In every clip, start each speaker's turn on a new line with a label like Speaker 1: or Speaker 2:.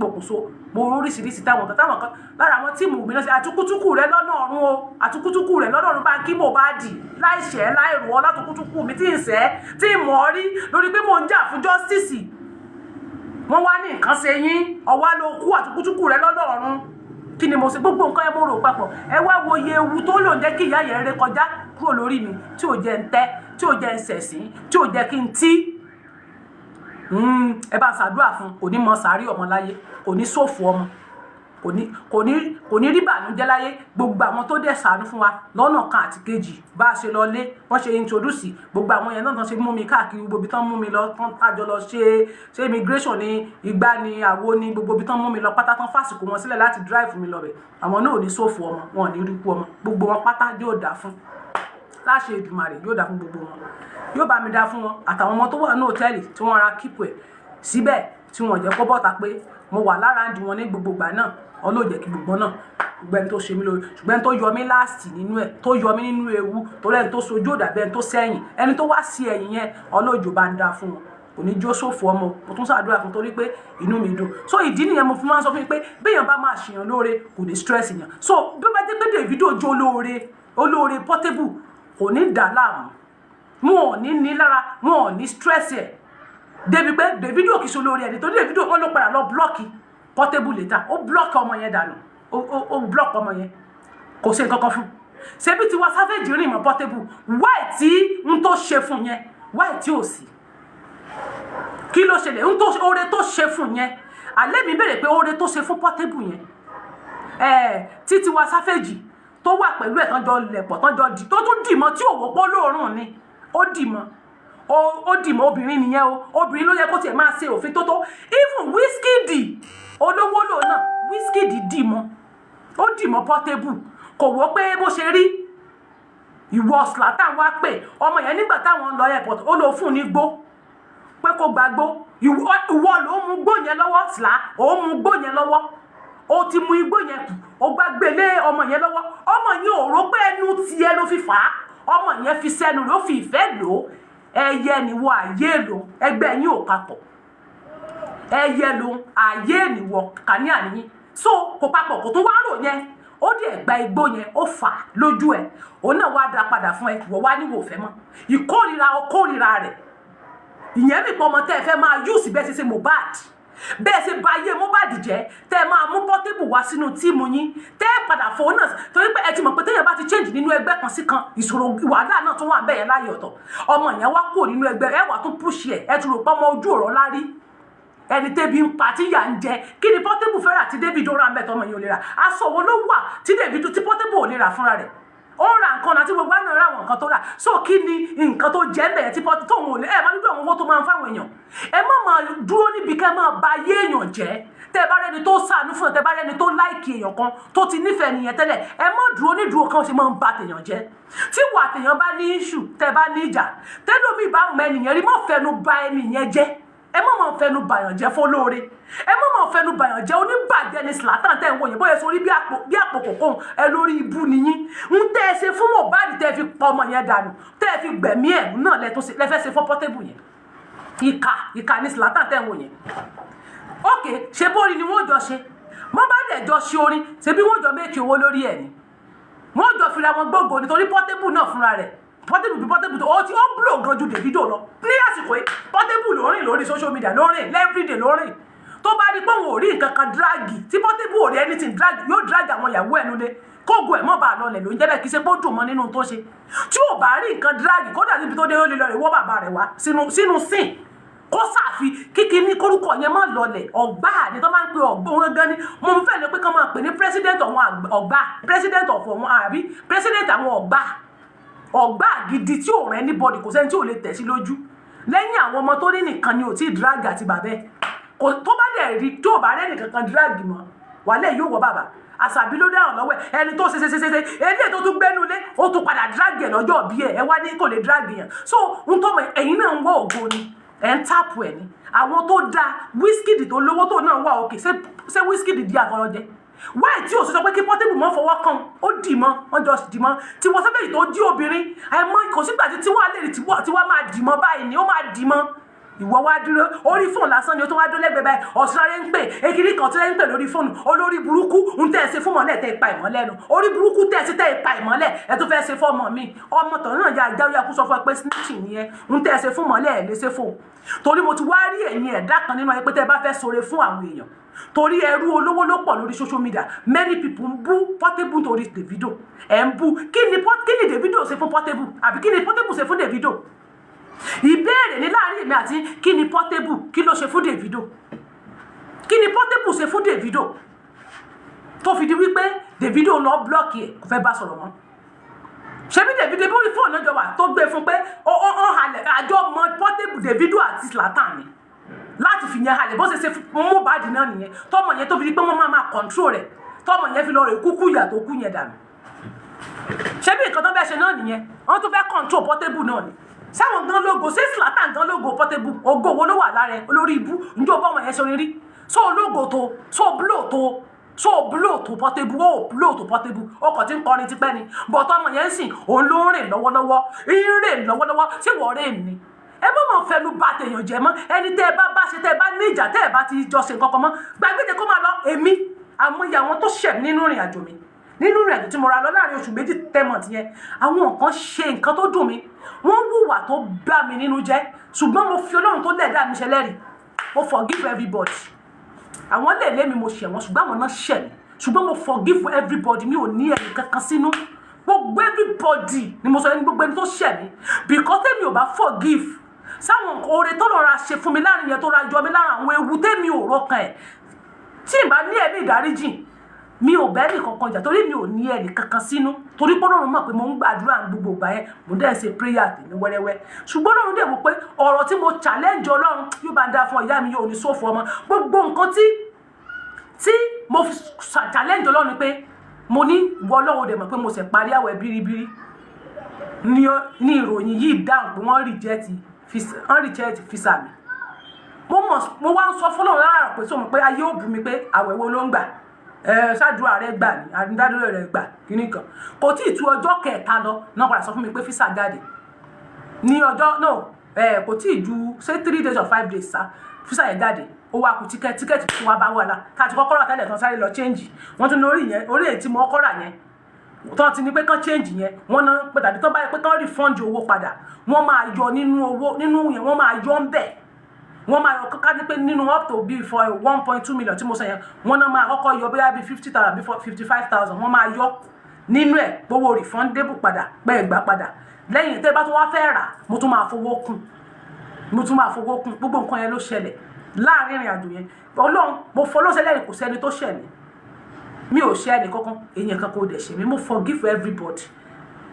Speaker 1: pokùnso mo oríṣiríṣi táwọn kan lára àwọn tíìmù mi náà ṣe àtúkútúkù rẹ lọ́nà ọ̀run o àtúkútúkù rẹ lọ́nà ọ̀run bá ń kí Mohbad láìṣẹ́ láìrò ọ látúkútúkù mi tí ń ṣẹ́ tí ń mọ̀ rí lórí pé mò ń jà fún justice wọ́n wá ní nǹkan ṣe yín ọwá ló kú àtúkútúkù rẹ lọ́nà ọ̀run kí ni mo ṣe gbogbo nǹkan ẹ mo rò papọ̀ ẹ wá wo iye ewu tó lò ń jẹ́ kí ìyá yẹn ré kọjá kúrò lórí mi tí ò jẹ́ ń tẹ́ tí ò jẹ́ ń ṣẹ̀sín tí ò jẹ́ kí n tí ẹ bá ṣàdúrà fún kò ní mọ sàárì ọmọ láyé kò ní ṣòfò ọmọ kò ní rí bànújẹ́ láyé gbogbo àwọn tó dẹ̀ ṣàánú fún wa lọ́nà kan àti kejì bá a ṣe lọ lé wọ́n ṣe introduce gbogbo àwọn yẹn náà tán ṣe mú mi káàkiri gbogbo ibi tán mú mi lọ tán tájọ lọ ṣe immigration ní ìgbà ní àwo ní gbogbo ibi tán mú mi lọ pátá tán fàsìkò wọn sílẹ̀ láti drive mi lọ bẹ̀ àwọn náà ò ní ṣòfò ọmọ wọn ò ní rí kú ọmọ gbogbo wọn pátá yóò dà fún láṣẹ Èdùmàrè yóò dà fún gbogbo wọn yóò bá mi dá fún wọn àtàwọn ọmọ tó wà ní hòtẹ́ẹ̀lì tí wọ́n ra kíkù ẹ̀ síbẹ̀ tí wọ́n jẹ́ kó bọ́ta pé mo wà lára ń di wọn ní gbogbo ìgbà náà ọlọ́jẹ̀ kí gbogbo náà ṣùgbọ́n tó ṣe mí lórí ṣùgbọ́n tó yọ mí láàsì nínú ẹ̀ tó yọ mí nínú ewu tó lẹ́ni tó sojú òdàbẹ́ ẹni tó sẹ́yìn ẹni tó wá sí ẹ̀yìn yẹn ọlọ́jọ́ bá ń dá fún wọn kò ní jó ṣòfò ọmọ mo tún ṣàdúrà fún torí pé inú mi dùn so ìdí nìyẹn mo fi máa ń sọ fún yín pé béèyàn bá máa ṣèyàn lóore kò ní stress yàn so bí ó bá jẹ́ pé Davido jó olóore Portable kò ní dà láàmú wọn ò ní lára wọn ò ní stress ẹ̀ débi pé Davido kì í ṣe olóore ẹni torí Davido wọn ló padà lọ blọ́ọ̀kì Portable later ó blọ́ọ̀kì ọmọ yẹn dànù ó blọ́ọ̀kì ọmọ yẹn kò ṣe nǹkan kan fún ṣebí Tiwa Savage rìn mọ́ Portable wáì tí ń tó ṣe fún yẹn wáì tí ò sí kí ló ṣẹlẹ̀ oore tó ṣe fún yẹn alẹ́ mi bèrè pé oore tó ṣe fún Portable yẹn tí Tiwa Savage tó wà pẹ̀lú ẹ̀ tán jọ lẹ̀pọ̀ tán jọ dì tó tún dì mọ́ tí òwò pọ́ lóòrùn ni ó dì mọ́ obìnrin nìyẹn o obìnrin ló yẹ kó tiẹ̀ máa ṣe òfin tó even Wizkid olówó lò náà Wizkid dì mọ́ Portable kò wọ́ pé bó ṣe rí ìwọ Zlanta wá pé ọmọ yẹn nígbà táwọn lọ airport ó lọ fún ní gbó pé kó gba gbó ìwọ ló mú gbó yẹn lọ́wọ́ Zlá ó mú gbó yẹn lọ́wọ́ ó ti mú igbó yẹn kù ó gbá gbélé ọmọ yẹn lọ́wọ́ ọmọ yẹn ò rò pé ẹnu tiẹ̀ ló fi fà á ọmọ yẹn fi sẹ́nu ló fi ìfẹ́ lò ó ẹyẹ níwọ àyè lò ẹgbẹ́ yín ò papọ̀ ẹyẹ lò àyè níwọ kàní àníyìn so kò papọ̀ kò tó wá rò yẹn ó dẹ̀ gba igbó yẹn ó fà lójú ẹ̀ òun náà wá dá padà fún ẹ wọ́n wá níwò fẹ́ mọ́ ìkórira rẹ̀ ìyẹn mi pọ̀ ọmọ tẹ́ ẹ fẹ́ máa yúùsì bẹ́ẹ̀ ṣe Mohbad bẹ́ẹ̀ ṣe ba ayé Mohbad jẹ́ tẹ́ ẹ máa mú Portable wá sínú tíìmù yín tẹ́ ẹ padà fòun náà torí pé ẹ ti mọ̀ pé téèyàn bá ti change nínú ẹgbẹ́ kan sí kan ìṣòro wàhálà náà tún wà bẹ́ẹ̀ yẹn láyé ọ̀tọ̀ ọmọ yẹn wá kúrò nínú ẹgbẹ́ ẹ wà tún push ẹ tún rò pé ọmọ ojú ọ̀rọ̀ lárí ẹni tẹ́bi ń pa tí yà ń jẹ kí ni Portable fẹ́ rà tí Davido ra mẹ́tọ́ ọmọ yẹn ò lè rà aṣọ wo ló wà tí Davido tí Portable ò lè rà fúnra rẹ̀ ó ra nǹkan àti gbogbo àwọn ará àwọn nǹkan tó rà so kí ni nǹkan tó jẹ́ bẹ̀rẹ̀ tí Portable tóun ò lè ẹ̀ máa dúdú àwọn owó tó máa ń fáwọn èèyàn ẹ má máa dúró níbi kẹ́ máa ba ayé èèyàn jẹ́ tẹ́ bá rẹni tó ṣàánú fún ẹ tẹ́ bá rẹni tó láìkì èèyàn kan tó ti nífẹ̀ẹ́ nìyẹn tẹ́lẹ̀ ẹ má dúró nídúró kan ṣe máa ń ba tèèyàn jẹ́ tí wà tèèyàn bá ní issue tẹ́ bá ní ìjà tẹ́lómi bá mọ ẹnìyẹn rí má fẹnu ba ẹnìyẹn jẹ́ ẹ má máa fẹnu bàyàn jẹ́ fọlóore ẹ má máa fẹnu bàyàn jẹ́ oníbàjẹ́ ní Zlanta tẹ́ ń wò yẹn bóyá sórí bí àpò kòkó ẹ lórí ibú nìyí ń tẹ́ ẹ ṣe fún Mohbad tẹ́ ẹ fi pa ọmọ yẹn dànù tẹ́ ẹ fi gbẹ̀mí ẹ̀ náà lẹ́fẹ́ ṣe fún Portable yẹn ìkà ní Zlanta tẹ́ ń wò yẹn ok ṣe bóri ni wọ́n jọ ṣe Mohbad ẹ̀ jọ ṣe orin ṣe bí wọ́n jọ méèkì owó lórí ẹ̀ ni wọ́n jọ fira wọn gbógo nítorí Portable náà fúnra rẹ̀ Portable tó ti ó ń blow gan ju Davido lọ ní àsìkò yìí Portable ló rìn lórí social media ló rìn everyday ló rìn tó bá rí pé òun ò rí nǹkan kan dragi tí Portable ò rí anything dragi yóò dragi àwọn ìyàwó ẹ̀ nulẹ̀ kóògùn ẹ̀ mọ́ bá a lọlẹ̀ ló ń jẹ́ bẹ́ẹ̀ kí ṣe pé ó dùn mọ́ nínú tó ṣe tí ò bá rí nǹkan dragi kódà níbi tó dé ó lè lọ rè wọ́ bàbá rẹ̀ wá sínú sìn kó sàfi kíkí ní kórúkọ yẹn máa lọlẹ̀ ọ̀gbá ni tó máa ń pe ọ̀gbọ́n gan ni mo fẹ́ lè pé kán máa pè ní president àwọn ọ̀gbá president of àwọn àbí president àwọn ọ̀gbá gidi tí ò rẹ́ anybody kò sẹ́ni tí ò lè tẹ̀ sí lójú lẹ́yìn àwọn ọmọ tó ní nìkan ni ò tí drag àti bàbẹ́ kò tó bá dẹ̀ rí tó bá rẹ́ nìkan kan drag mọ́ wàlẹ́ yóò wọ bàbá àṣàbí ló dáhùn lọ́wọ́ ẹni tó ṣe eléyìí tó tún gbẹ́nu lé ó tún padà drag ẹ̀ lọ́jọ́ bí ẹ wá ní kò lè drag yẹn so n tó mọ ẹ̀yin náà ń wọ ògo ni ẹ̀ ń tàpù ẹ̀ ni àwọn tó da Wizkid tó lówó tó náà wà òkè ṣé Wizkid di àkọlọ́jẹ wáì tí ò sọ pé kí Portable mọ́ fọwọ́ kan ó dì mọ́ wọ́n jọ dì mọ́ Tiwa Savage tó dí obìnrin àìmọ́ kò sígbà tí wàá lè rí tiwa máa dì mọ́ báyìí ni ó máa dì mọ́ ìwọ wá dúró orí fóònù lásán ni ó tó wá dúró lẹ́gbẹ̀ẹ́ báyìí ọ̀sán ń pè ekiri kan tó ń pè lórí fóònù olórí burúkú ń tẹ̀ ṣe fún mọ́lẹ̀ tẹ̀ pa ìmọ́lẹ̀ nu orí burúkú tẹ̀ sí tẹ̀ pa ìmọ́lẹ̀ ẹ tó fẹ́ ṣe fọ́ọ̀mọ̀ mi ọmọ tọ̀ náà yà jáwé akú sọ fún ẹ pé snitching ni ẹ ń tẹ̀ ṣe fún mọ́lẹ̀ ẹ̀ lé ṣe fóònù torí mo ti wá rí ẹ̀yin ẹ̀dá kan nínú ayé pé tẹ́ bá fẹ́ ṣoore fún àwọn èèyàn torí ẹrú olówó ló pọ̀ lórí social media many people ń bú Portable torí Davido ẹ̀ ń bú kí ni Davido ṣe fún Portable àbí kí ni Portable ṣe fún Davido ìbéèrè ní láàrin èmi àti kí ni Portable kí ló ṣe fún Davido kí ni Portable ṣe fún Davido tó fi di wípé Davido lọ blọọkì ẹ kò fẹ́ bá sọ̀rọ̀ mọ́ ṣebí Davido bí fóònù lọ́jọ́ wà tó gbé fún pé ó halẹ̀ àjọ mọ Portable Davido àti Zlanta ni láti fi yẹn halẹ̀ bó ṣe Mohbad náà nìyẹn tọmọ yẹn tó fi di pé wọ́n máa control rẹ̀ tọmọ yẹn fi lọ rẹ̀ kúkú ìyà tó kú yẹn dànù ṣebí nǹkan tó fẹ́ ṣe náà nìyẹn wọ́n tó fẹ́ control Portable náà ni sáwọn gan lógo ṣé Zlanta gan lógo Portable ògo wo ló wà lára ẹ olórí ibú njó bọ́mọ yẹn ṣe rí so lógo tó so blow tó Portable ó blow tó Portable ọkọ̀ tí ń kọrin tipẹ́ ni bọ̀tọ̀ ọmọ yẹn ń sìn òun ló ń rìn lọ́wọ́lọ́wọ́ ṣé wọ́n rìn ni ẹ mọ̀ fẹnu bá tèèyàn jẹ mọ́ ẹni tẹ́ ẹ bá ṣe tẹ́ ẹ bá ní ìjà tẹ́ ẹ bá ti jọ ṣe nǹkan kan mọ́ gbàgbéde kó máa lọ èmi àmúyẹ àwọn tó ṣẹ̀ nínú ìrìn àjò mi nínú ìrìn àjò tí mo ra lọ láàrin oṣù méjì tẹ́mọ̀tì yẹn àwọn nǹkan ṣe nǹkan tó dùn mí wọ́n hùwà tó bá mi nínú jẹ́ ṣùgbọ́n mo fi Ọlọ́run tó lẹ̀dá mi ṣẹlẹ́rìí mo forgive everybody àwọn lè lé mi mo ṣẹ̀ wọ́n ṣùgbọ́n àwọn náà ṣẹ̀ mi ṣùgbọ́n mo forgive everybody mi ò ní ẹnì kankan sínú gbogbo everybody ni mo sọ ẹni gbogbo ẹni tó ṣẹ̀ mi because tèmi ò bá forgive sáwọn oore tó lọ ra ṣe fún mi láàrin yẹn tó ra jọ mi lára àwọn ewu tèmi ò rọkàn ẹ̀ tí ì bá ní ẹ̀mí ìdáríjì mi ò bẹ́ẹ̀ ní kankan jà torí mi ò ní ẹnì kankan sínú torí pé Ọlọ́run mọ̀ pé mo ń gbàdúrà gbogbo ìgbà yẹn mo dẹ́ ṣe prayer tèmi wẹ́rẹ́wẹ́ ṣùgbọ́n Ọlọ́run dẹ̀ wò pé ọ̀rọ̀ tí mo challenge Ọlọ́run yóò bá dá fún ìyá mi yóò ní sófo ọmọ gbogbo nǹkan tí mo fi challenge Ọlọ́run pé mo ní ìwọ Ọlọ́run dẹ̀ mọ̀ pé mo ṣe parí àwẹ̀ bíríbírí ní ìròyìn yìí dáhùn pé wọ́n reject fisa mi mo wá ń sọ fún Ọlọ́run lára pé sọ pé ayé ò bù mí pé àwẹ̀ wo ló ń gbà ṣáàdúrà rẹ gbà ní àdúrà rẹ gbà kíní kan kò tí ì tú ọjọ́ kẹta lọ náà padà sọ fún mi pé fisa jáde ní ọjọ́ náà kò tí ì ju ṣé 3 days or 5 days sá fisa yẹn jáde ó wá kù tíkẹ́ẹ̀tì tí wọ́n bá wà lá káàtì kọ́kọ́ rà tẹ́lẹ̀ tán sáré lọ change wọ́n tún lórí èyí tí mo kọ́ rà yẹn tán ti ní pé kán change yẹn wọ́n ná pé tàbí tán báyìí pé kán refund owó padà wọ́n máa yọ nínú yẹn wọ́n máa yọ ń bẹ̀ wọ́n máa yọ ká ní pé nínú up to be for 1.2 million tí mo sọ yẹn wọ́n náà máa kọ́kọ́ yọ bóyá bí 50,000 bí 55,000 wọ́n máa yọ nínú ẹ̀ gbowó refundable padà pẹ́ ẹ̀gbá padà lẹ́yìn tẹ́ bá tún wá fẹ́ rà mo tún máa fowó kún gbogbo nǹkan yẹn ló ṣẹlẹ̀ láàrin ìrìn àjò yẹn Ọlọ́run mo fọlọ́sẹ̀lẹ̀ kò sẹ́ni tó ṣẹ̀ mi ò ṣe ẹnì kankan èèyàn kankan ò dẹ̀ ṣe mi mo forgive everybody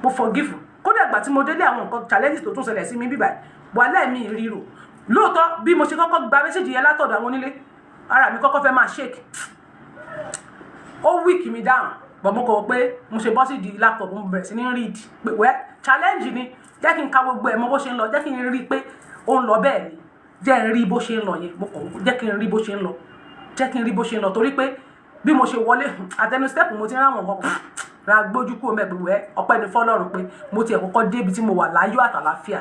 Speaker 1: mo forgive kódà ìgbà tí mo délé àwọn nǹkan challenges tó tún ṣẹlẹ̀ sí mi bíbá wàhálà mi ríro lóòótọ́ bí mo ṣe kọ́kọ́ gba mẹ́sẹ̀jì yẹn látọ̀dọ̀ àwọn onílé ara mi kọ́kọ́ fẹ́ máa shake ó weak mi down bọ̀ mo kọ̀ pé mo ṣe bọ́ sí di laptop mo bẹ̀rẹ̀ sí ní read pé wẹ́ challenge ni jẹ́ kí n ka gbogbo ẹ̀ mọ bó ṣe ń lọ jẹ́ kí n rí i pé ó ń lọ bẹ́ẹ̀ ni jẹ́ n rí bó ṣe ń lọ yẹn mo kọ̀ jẹ́ kí n rí bó ṣe ń lọ torí pé bí mo ṣe wọlé àtẹnu step mo ti ráwọn ọkọ̀ ra gbójú kúrò mẹ́gbẹ̀wẹ́ ọpẹ́ ní fọ́lọ́run pé mo ti ẹ̀kọ́kọ́ débi tí mo wà láyọ̀ àtàlàáfíà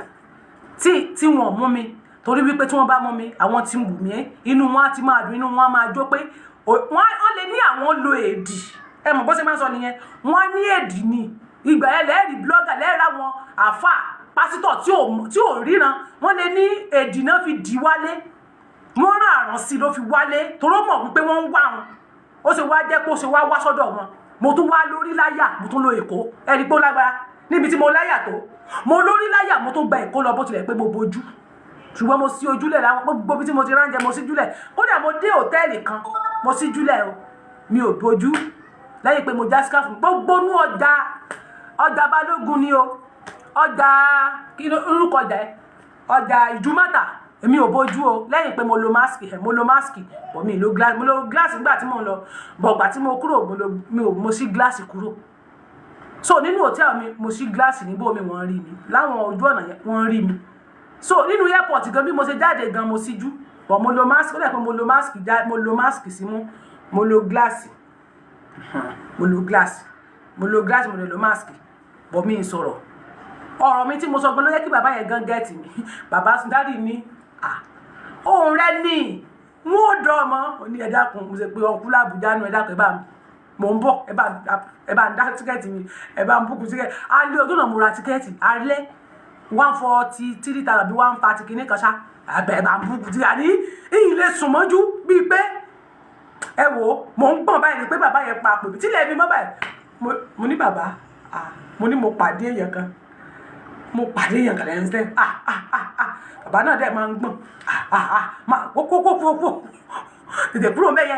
Speaker 1: tí wọ́n mú mi torí wípé tí wọ́n bá mú mi àwọn tí wù mí inú wọn á ti máa dùn inú wọn á máa jó pé wọ́n lè ní àwọn lo èdì ẹ mọ̀ bó ṣe máa ń sọ nìyẹn wọ́n ní èdì ni ìgbà yẹn lẹ́ẹ̀rí blogger lẹ́ẹ̀rá wọn àfà pásítọ̀ tí ò ríran wọ́n lè ní èdì náà fi dì wálé wọ́n rán àrùn sí ló fi wálé torí ó mọ̀ wípé wọ́n ń wá wọn ó ṣe wá jẹ́ kó ṣe wá sọ́dọ̀ wọn mo tún wá lórí láyà mo tún lo Èkó ẹ̀rí pé ó lágbára níbi tí mo láyà tó mo lórí láyà mo tún gba Èkó lọ bó tilẹ̀ pé mo bojú ṣùgbọ́n mo sí ojúlẹ̀ láwọn gbogbo bí tí mo ti ránjẹ mo sí júlẹ̀ kódà mo dé hòtẹ́ẹ̀lì kan mo sí júlẹ̀ o mi ò bojú lẹ́yìn pé mo já skáfù gbogbo nú ọjà Balógun ni o ọjà kí ló orúkọ ọjà Ìjùmọ̀tà èmi ò bojú o lẹ́yìn pé mo lo máàsì bọ̀ mi lo gíláàsì nígbà tí mo ń lọ bọ̀gbà tí mo kúrò mo sí gíláàsì kúrò so nínú hòtẹ́ẹ̀lì mi mo sí gíláàsì níbo mi wọ́n rí mi láwọn ojú ọ̀nà yẹn wọ́n rí mi so nínú airport gan bí mo ṣe jáde gan mo síjú bọ̀ mo lo máàsì ó dẹ̀ pé mo lo máàsì símú mo lo gíláàsì mo lo máàsì bọ̀ mi ń sọ̀rọ̀ ọ̀rọ̀ mi tí mo sọ gan ló yẹ kí bàbá yẹn gan gẹ́ẹ̀tì mi bàbá dádì ní ohun rẹ ní mú ọ̀dọ̀ ọmọ ó ní ẹ dákun mo ṣe pé ọkú l'Àbújá nu ẹ dákun ẹ bá mo ń bọ̀ ẹ bá ń dá tíkẹ́ẹ̀tì mi ẹ bá ń búkú tíkẹ́ẹ̀tì alẹ́ ọdún náà mo ra tíkẹ́ẹ̀tì alẹ́ 143 tàbí 130 kìíní kan ṣá ẹ bá ń búkú tíkẹ́ẹ̀tì àní ilé sùn mọ́jú bíi pé ẹ wò mo ń gbọ̀n báyìí ni pé bàbá yẹn pa àpò tí ilé mi mọ́ báyìí mo ní bàbá mo ní mo pàdé èèyàn kan lẹ́yìn sẹ́yìn bàbá náà dẹ̀ máa ń gbọ̀n kókókókókó tètè kúrò mẹ́yẹ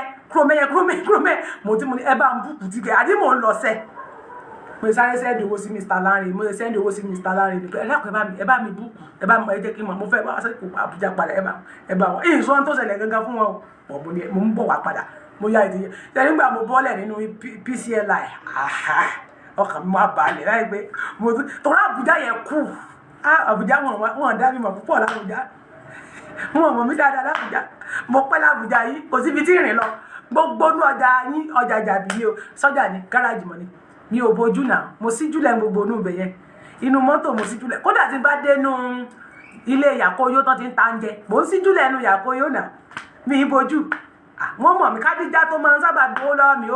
Speaker 1: mo ti mo ní ẹ bá ń búkú tíkẹ́ àdí mò ń lọ sẹ́ mo sáré sẹ́ndì owó sí Mr. Lanre mo sẹ́ndì owó sí Mr. Lanre nípa ẹ dákun ẹ bá mi búkú ẹ bá mi ẹ jẹ́ kí n mọ̀ mo fẹ́ wá sẹ́kù Àbújá padà ẹ bá wọn èyí sọ́n tó ṣẹlẹ̀ gangan fún wọn mo ń bọ̀ wá padà mo yá ìdíyẹ tẹ́lẹ̀ nígbà mo bọ́lẹ̀ nínú PCLI ọkàn mi máa balẹ̀ láì pé mo tọ́lá Àbújá yẹn kù Àbújá wọn dá mi mọ̀ púpọ̀ l'Àbújá wọn mọ̀ mí dáadáa l'Àbújá mo pẹ́ l'Àbújá yìí kò síbi tí ìrìn lọ gbogbo ní ọjà yín ọjà jàbí yìí o sọ́jà ní gáràjì mọ́ ni mi ò bojú náà mo sí júlẹ̀ gbogbo inú ibẹ̀ yẹn inú mọ́tò mo sí júlẹ̀ kódà tí n bá dénú ilé Yàkóyó tán ti ń ta oúnjẹ mo ń sí júlẹ̀ inú Yàkóyó náà mi ì bojú wọ́n mọ̀ mí Kádíjà tó máa ń sábà gbowó lọ́wọ́ mi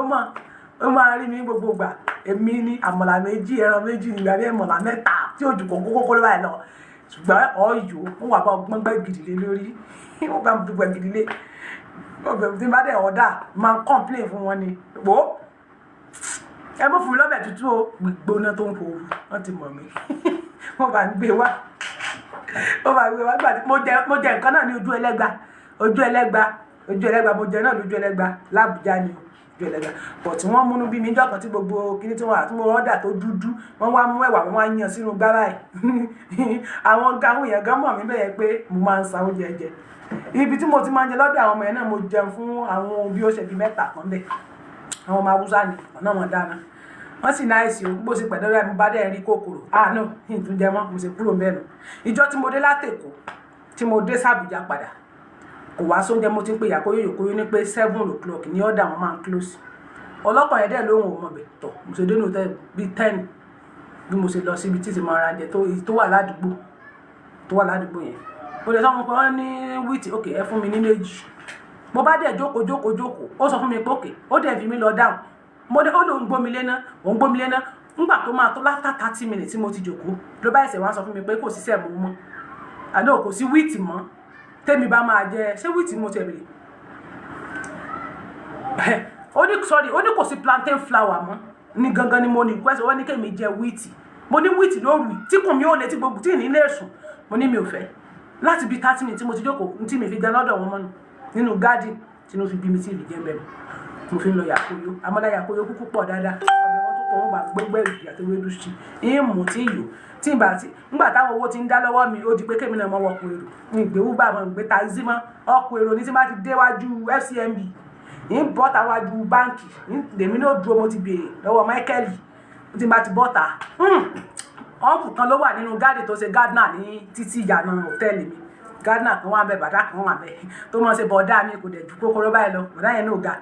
Speaker 1: ó máa rí mi gbogbo gbà èmi ní àmàlà méjì ẹran méjì nígbà bí àmàlà mẹ́ta tí ó ju kókó ló báyìí lọ ṣùgbọ́n ọ̀yọ́ wọ́n wà bá ọgbọ́n gbẹ́ gidi lé lórí wọ́n bá gbẹ́ gidi lé ọbẹ̀ tí n bá dẹ̀ ọ̀dà máa ń complain fún wọn ni wò ó ẹ mọ̀ fún mi lọ́bẹ̀ tútù o gbígbóná tó ń fòrú wọ́n ti mọ̀ mí wọ́n bá ń gbé wá gbà mo jẹ nǹkan náà ní ojú ẹlẹ́gba mo jẹ náà lójú ẹlẹ́gba l'Àbújá ni ojú ẹlẹ́gba pọ̀ tí wọ́n múnú bí mi jọ́ kan tí gbogbo kíní tí wọ́n àti mo rọ́dà tó dúdú wọ́n wá mú ẹ̀wà wọ́n wá yan sínú gbára ẹ̀ àwọn èèyàn gan mọ̀ mí bẹ́ẹ̀ pé mo máa ń sa oúnjẹ jẹ ibi tí mo ti máa ń jẹ lọ́dọ̀ àwọn ọmọ yẹn náà mo jẹun fún àwọn bí ó ṣe bí mẹ́ta kan bẹ́ẹ̀ àwọn ọmọ Haúsá ni ọ̀nà wọn dáná wọ́n sì náà ìsìn òun bó ṣe pẹ̀lú rẹ̀ mo bá dẹ̀ rí kòkòrò no ìtún jẹ mọ́ mo ṣe kúrò bẹ́ẹ̀ nù ìjọ tí mo dé látèkó tí mo dé s'Àbújá padà kò wá sóúnjẹ mo ti ń pè Yàkóyó ní pé 7 o'clock ní ọ̀dà wọn máa ń close ọlọ́kàn yẹn dẹ̀ lóhùn ọmọ bẹ̀ tọ̀ mo ṣe dénú tẹ́ bíi 10 bí mo ṣe lọ síbi tí ti máa ra jẹ tó wà ládùúgbò yẹn mo lè sọ fún pé wọ́n ní wíìtì òkè ẹ fún mi ní méjì mo bá dẹ̀ jókòó ó sọ fún mi pé òkè ó dẹ̀ fi mí lọ dáhùn mo dé ó lòun gbómi léná ńgbà tó máa tó látà 30 minutes tí mo ti jókòó ló bá ẹsẹ̀ wá sọ fún mi pé kò sí sẹ́ẹ̀mù mọ́ àná kò sí wíìtì mọ́ tẹ́mi bá máa jẹ ṣé wíìtì mo tẹ̀ bèrè ó ní kò sí plantain flour mọ́ ní gangan ni mo ní request wọ́n ní kémi jẹ wíìtì mo ní wíìtì lóru tí kùn mi ò lè tí gbogbo tí ní ilé ẹ̀sùn mo ní mi ò fẹ́ láti bí 30 minutes tí mo ti jókòó tí mi fi jẹ lọ́dọ̀ wọn mọ́nu nínú garden tí mo fi bí mi tí ì jẹ́ bẹ́ẹ̀ mo fi ń lọ Yàkóyó àmọ́lá Yàkóyó kúkú pọ̀ dáadáa ọbẹ̀ wọn tó kọ̀ wọ́n bá gbẹ́gbẹ́ ìrìkì àti ewédú sí i mú tí yò tí ìgbà tí ńgbà táwọn owó ti ń dá lọ́wọ́ mi ó di pé kémi náà mọ́ wọkùn èrò ìgbéwú bá wọn gbé taxi mọ́ ọkùn èrò ní tí má ti déwájú FCMB ní bọ́ta wájú báǹkì lèmi náà dúró mo ti béèrè lọ́wọ́ Michael tí má ti bọ́ta ọ̀nkù kan ló wà nínú gáàdì tó ṣe gardner ní títí ìyànà hòtẹ́ẹ̀lì mi gardner kan wà bẹ́ẹ̀ bàdá kan wà bẹ́ẹ̀ tó mọ̀ ṣe bọ̀dá mi kò dẹ̀ ju kókóró báyìí lọ bọ̀dá yẹn náà ga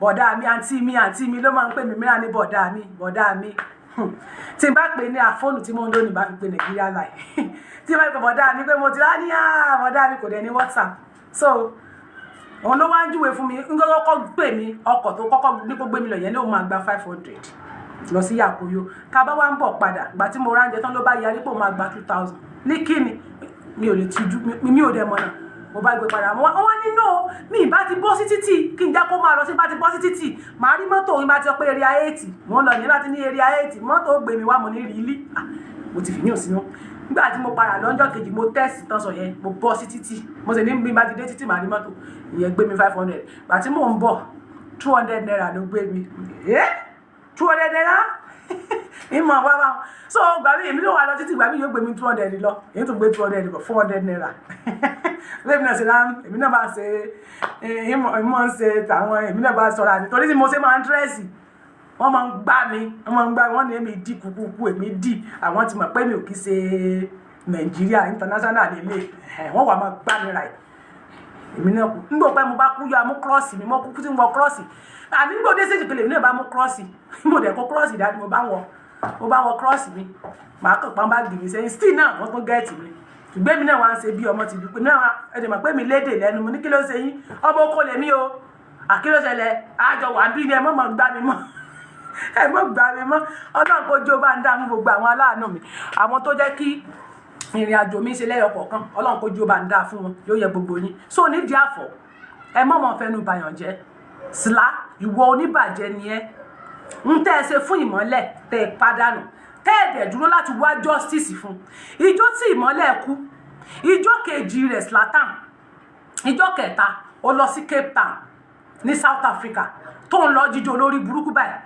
Speaker 1: bọ̀dá mi àǹtí mi ló máa ń pè mí mìíràn ní bọ̀dá mi tí n bá pè ní àfóònù tí mo ń lónìí bá fi pe Nàìjíríà láì tí n bá pè bọ̀dá mi pé mo ti rá ní bọ̀dá mi kò dẹ̀ ní WhatsApp so òun ló wá ń júwe fún mi ń kọ́kọ́ pè mí ọkọ̀ tó kọ́kọ́ ní kó gbé mi lọ yẹn ní òun máa gba 500 lọ sí Yàkóyó ká bá wá ń bọ̀ padà gbà tí mo ránjẹ tán ló bá yarí pé òun máa gba 2000 ní kíni mi ò lè tijú mi ò dẹ̀ mọ̀ náà mo bá gbé padà wọ́n wá nínú mi ìbá ti bọ́ sí títì kí n jẹ́ kó máa lọ sí bá ti bọ́ sí títì màá rí mọ́tò òun bá ti sọ pé area 80 wọ́n lọ ní láti ní area 80 mọ́tò gbé mi wá mo ní rí ilé mo ti fi yàn sínú nígbà tí mo padà lọ́jọ́ kejì mo tẹ́sì tán sọ yẹn mo bọ́ sí títì mo sì ní bí bá ti dé títì màá rí mọ́tò ìyẹn gbé mi 500 gbà tí mò ń bọ̀ 200 naira ló gbé mi 200 naira ìmọ̀ wá wá so gbà mí èmi ló wà lọ títí gbà mí yóò gbé mi 200 lọ èyí tó gbé 200 lọ 400 naira lẹ́mi náà ṣe láń èmi náà bá ṣe ìmọ̀ ń ṣe tàwọn èmi náà bá sọ̀rọ̀ àti torí tí mo ṣe máa ń dírẹ́sì wọ́n máa ń gbá mi wọ́n ní èmi dì kúkú èmi dì àwọn ti mọ̀ pé mi ò kí ṣe Nàìjíríà international nílé wọ́n wà máa gbá mi ráì èmi náà kú nígbà pé mo bá kú yọ amú kírọ́ọ̀sì mi mo kú tí mo kírọ́ọ̀sì àní gbòdé sí ìpele mi náà bá mú kírọ́ọ̀sì mo dẹ̀ kó kírọ́ọ̀sì dájú mo bá wọ kírọ́ọ̀sì mi màá kàn pọ́n bá gbìmí sẹ́yìn still náà wọ́n tún gẹ́ẹ̀tì mi ṣùgbọ́n mi náà wá ń ṣe bí ọmọ ti dùn pé náà ẹ̀dẹ̀ mọ̀ pé mi lédè lẹ́nu mo ní kí ló ṣe yín ọmọ oko lèmi o àkíló ṣẹlẹ̀ àjọ wà bí ni ẹ mọ̀ gbá mi mọ́ ẹ mọ̀ gbá mi mọ́ ọlọ́run kó jó bá ń dá mú gbogbo àwọn aláàánú mi àwọn tó jẹ́ kí ìrìn àjò mi ṣe lẹ́yọ kọ̀ọ̀kan ọlọ́run kó jó bá ń dá fún wọn yóò yẹ gbogbo yín so nídìí àfọ̀ ẹ mọ̀ fẹnu bàyàn jẹ́ Zla ìwọ oníbàjẹ́ ni ẹ ń tẹ́ ẹ ṣe fún ìmọ́lẹ̀ tẹ́ ẹ pàdánù tẹ́ ẹ dẹ̀ dúró láti wá justice fún ìjọ tí ìmọ́lẹ̀ kú ìjọ kejì rẹ̀ Zlanta ìjọ kẹta ó lọ sí Cape Town ní South Africa tó ń lọ jíjó lórí burúkú báyìí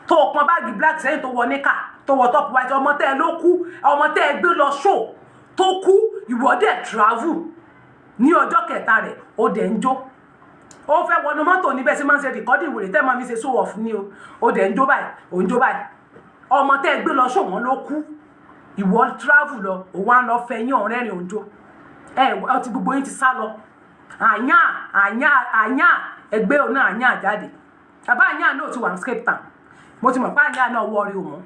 Speaker 1: tó pọn báàgì black sẹ́yìn tó wọ níkà tó wọ top white ọmọ tẹ́ ẹ ló kú ọmọ tẹ́ ẹ gbé lọ show tó kú ìwọ dẹ̀ travel ní ọjọ́ kẹta rẹ̀ ó dẹ̀ ń jó ó fẹ́ wọnú mọ́tò níbẹ̀ sí máa ń ṣe rìkọ́dì ìwòrè tẹ́ máa fi ṣe show off ní o ó dẹ̀ ń jó báyìí ó ń jó báyìí ọmọ tẹ́ ẹ gbé lọ show wọn ló kú ìwọ travel lọ òun á lọ fẹ́ yín ọ̀rẹ́rìn òǹjó ọtí gbogbo yín ti sá lọ àyàn ẹgbẹ́ òun náà àyàn jáde bàbá àyàn náà ti wà ní Cape Town mo ti mọ̀ pé àyàn náà ọwọ́ rí òmọ́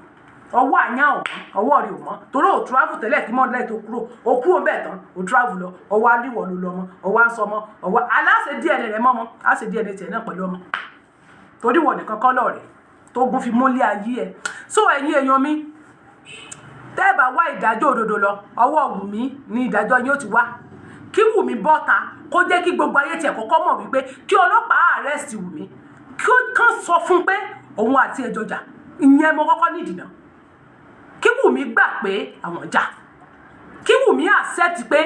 Speaker 1: ọwọ́ àyàn ọwọ́ rí òmọ́ torí ò travel tẹ́lẹ̀ kí mọ́ọ̀lẹ́ tó kúrò ó kúrò bẹ́ẹ̀ tán ó travel lọ ọwọ́ alíwọ̀ ló lọ mọ́ ọwọ́ à ń sọ mọ́ ọwọ́ aláṣẹ DNA rẹ mọ́ àṣẹ DNA tiẹ̀ náà pẹ̀lú ọmọ torí wọ̀ nìkan kọ́ lọ́ọ̀rẹ́ tó gún fi mọ́lé ayé ẹ̀ so ẹ̀yin èèyàn mi tẹ́ bá wá ìdájọ́ òdodo lọ ọwọ́ Wùmí ní ìdájọ́ yóò ti wá kí Wùmí bọ́ta kó jẹ́ kí gbogbo ayé tiẹ̀ kọ́kọ́ mọ̀ wípé kí ọlọ́pàá arrest Wùmí kí ó kàn sọ fún pé òun àti ẹjọ́ jà ìyẹn mo kọ́kọ́ nídìí náà kí Wùmí gbà pé àwọn jà kí Wùmí accept pé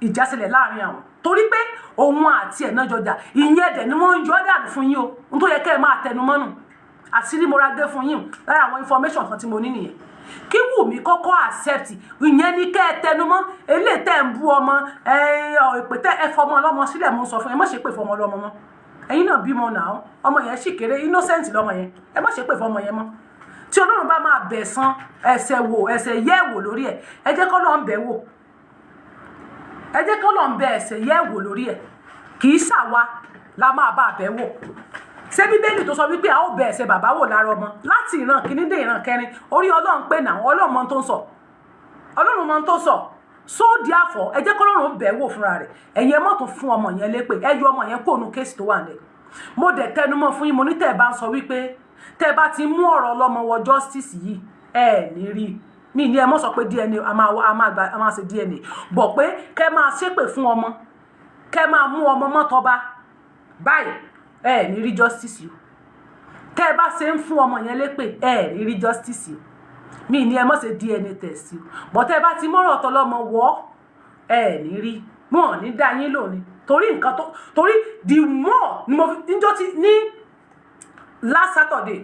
Speaker 1: ìjà ṣẹlẹ̀ láàrin àwọn torí pé òun àti ẹ̀ náà jọjà ìyẹn ẹ̀dẹ̀ ni wọ́n ń yọ dànù fún yín o n tó yẹ kẹ́ ẹ máa tẹnu mọ́nù àṣírí mo ra gé fún yín lára àwọn information kan tí mo ní nìyẹn kí Wùmí kọ́kọ́ accept ìyẹn ní kẹ́ ẹ tẹnumọ́ eléyìí tẹ́ ń bú ọmọ ìpè tẹ́ ẹ fọmọ ọlọ́mọ sílẹ̀ mo sọ fún ẹ má ṣe pé fọmọ ọlọ́mọ mọ́ ẹ̀yin náà bímọ náà ọmọ yẹn sì kéré innocent lọ́mọ yẹn ẹ má ṣe pé fọmọ yẹn mọ́ tí Ọlọ́run bá máa bẹ̀ san ẹsẹ̀ yẹ̀ wò lórí ẹ̀ ẹ jẹ́ kọ́ lọ́n bẹ̀ wò ẹ jẹ́ kọ́ lọ́n bẹ̀ ẹsẹ̀ yẹ̀ wò lórí ẹ̀ kì í ṣàwa la máa bá bẹ̀ wò ṣé Bíbélì tó sọ wípé a ó bẹ̀ ẹsẹ̀ bàbá wò lára ọmọ láti ìran kìíní dé ìran kẹrin orí Ọlọ́run pé náà Ọlọ́run mọ tó ń sọ Ọlọ́run mọ tó sọ so therefore ẹ jẹ́ kọ́ lọ́run bẹ̀ wò fúnra rẹ̀ ẹ̀yin mọ́ tó fún ọmọ yẹn lépè ẹ yọ ọmọ yẹn kó nu kéèsì tó wà nílẹ̀ mo dẹ̀ tẹnumọ́ fún yín mo ní tẹ́ ẹ bá ń sọ wípé tẹ́ ẹ bá ti mú ọ̀rọ̀ ọlọ́mọ wọ justice yìí ẹ ní rí mi ní ẹ mọ́ sọ pé DNA a máa ṣe DNA bọ̀ pé kẹ́ máa ṣépè fún ọmọ kẹ́ máa mú ọmọ mọ́ tọba báyìí ẹ ní rí justice yìí tẹ́ ẹ bá ṣe ń fún ọmọ yẹn lépè ẹ ní rí justice yìí mi ní ẹ mọ́ ṣe DNA test yìí bọ̀ tẹ́ ẹ bá ti mọ́rọ̀ ọ̀tọ̀lọ́mọ wọ́ ẹ ní rí wọn ní dá yín lónìí torí nǹkan tó torí the more ni mo fi níjọ́ ti ní last Saturday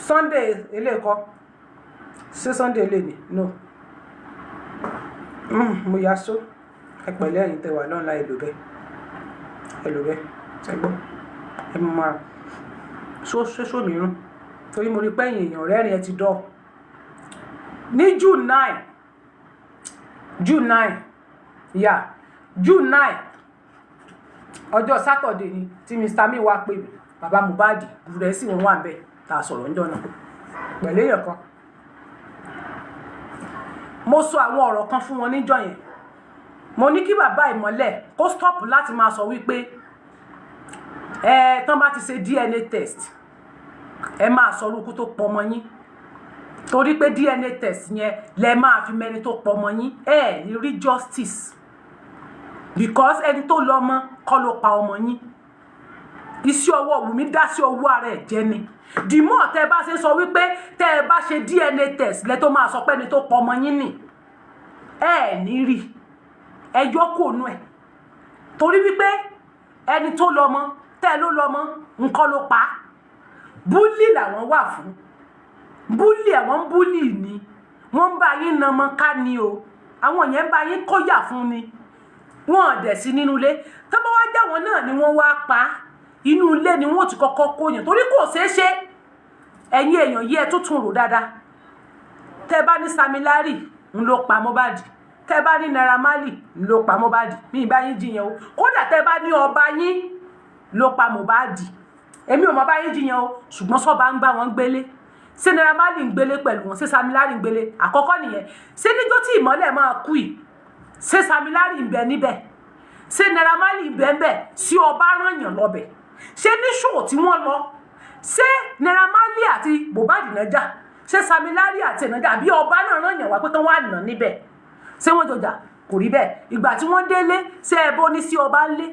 Speaker 1: Sunday eléèkọ́ ṣé Sunday elé ni no mo yà so ẹ pẹ̀lẹ́ ẹ̀yin tẹ́ wà lọ́nà èlò bẹ́ẹ̀ ṣẹ́gbọ́n ẹ mọ̀ máa ṣóṣó mìíràn torí mo rí pé èèyàn rẹ́rìn ẹ ti dọ̀ ní June 9 yeah June 9 ọjọ́ Saturday ni tí Mr. Mi wá pè mí bàbá Mohbad rẹ̀ sì wọ́n wà ń bẹ̀ tá a sọ̀rọ̀ ńjọ́ náà pẹ̀lú èèyàn kan mo sọ àwọn ọ̀rọ̀ kan fún wọn níjọ́ yẹn mo ní kí bàbá ìmọ́lẹ̀ kó stop láti máa sọ wípé tán bá ti ṣe DNA test ẹ máa sọ orúkú tó pọ̀ ọmọ yín torí pé DNA test yẹn lẹ máa fi mẹ́ni tó pọ̀ ọmọ yín ẹ ní rí justice because ẹni tó lọ ọmọ kọ́ ló pa ọmọ yín iṣẹ́ ọwọ́ Wùmí dá sí ọwọ́ ara ẹ̀ jẹ́ ni dìmọ́ tẹ́ bá ṣe sọ wípé tẹ́ ẹ bá ṣe DNA test lẹ tó máa sọ pé ẹni tó pọ̀ ọmọ yín nì ẹ ní rí ẹ yọ kó nú ẹ torí wípé ẹni tó lọ ọmọ tẹ́ ló lọ ọmọ nǹkan ló pa búlì làwọn wà fún búlì àwọn búlì ni wọ́n ń bá yín na ọmọ ká ni o àwọn yẹn ń bá yín kóyà fún ni wọ́n dẹ̀ sí nínú ilé tó bá wá jáwọn náà ni wọ́n wá pa inú ilé ni wọ́n ti kọ́kọ́ kóyàn torí kò ṣeé ṣe ẹ̀yin èèyàn yìí ẹ tó tún rò dáadáa tẹ́ bá ní Samilari ń ló pa Mohbad tẹ́ bá ní Naira Marley ń ló pa Mohbad mi ì bá yín jiyàn o kódà tẹ́ bá ní ọba yín ló pa Mohbad èmi ò mọ bá yín jiyàn o ṣùgbọ́n sọ́ba ń gbá wọn gbélé ṣé Naira Marley ń gbélé pẹ̀lú wọn, ṣé Sam Larry ń gbélé àkọ́kọ́ nìyẹn. Ṣé níjọ́ tí ìmọ́lẹ̀ máa kú yìí ṣé Sam Larry ń bẹ níbẹ̀, ṣé Naira Marley ń bẹ ńbẹ̀, sí ọba rányàn lọ́bẹ̀, ṣé ní ṣòó tí wọ́n lọ ṣé Naira Marley àti Mohbad náà jà, ṣé Sam Larry àti ẹ̀nà jà bí ọba náà rányàn wá pé kán wá nà níbẹ̀, ṣé wọ́n jọjà? Kò rí bẹ́ẹ̀. Ìgbà tí wọ́n délé ṣé ẹbọ ní sí ọba ńlé,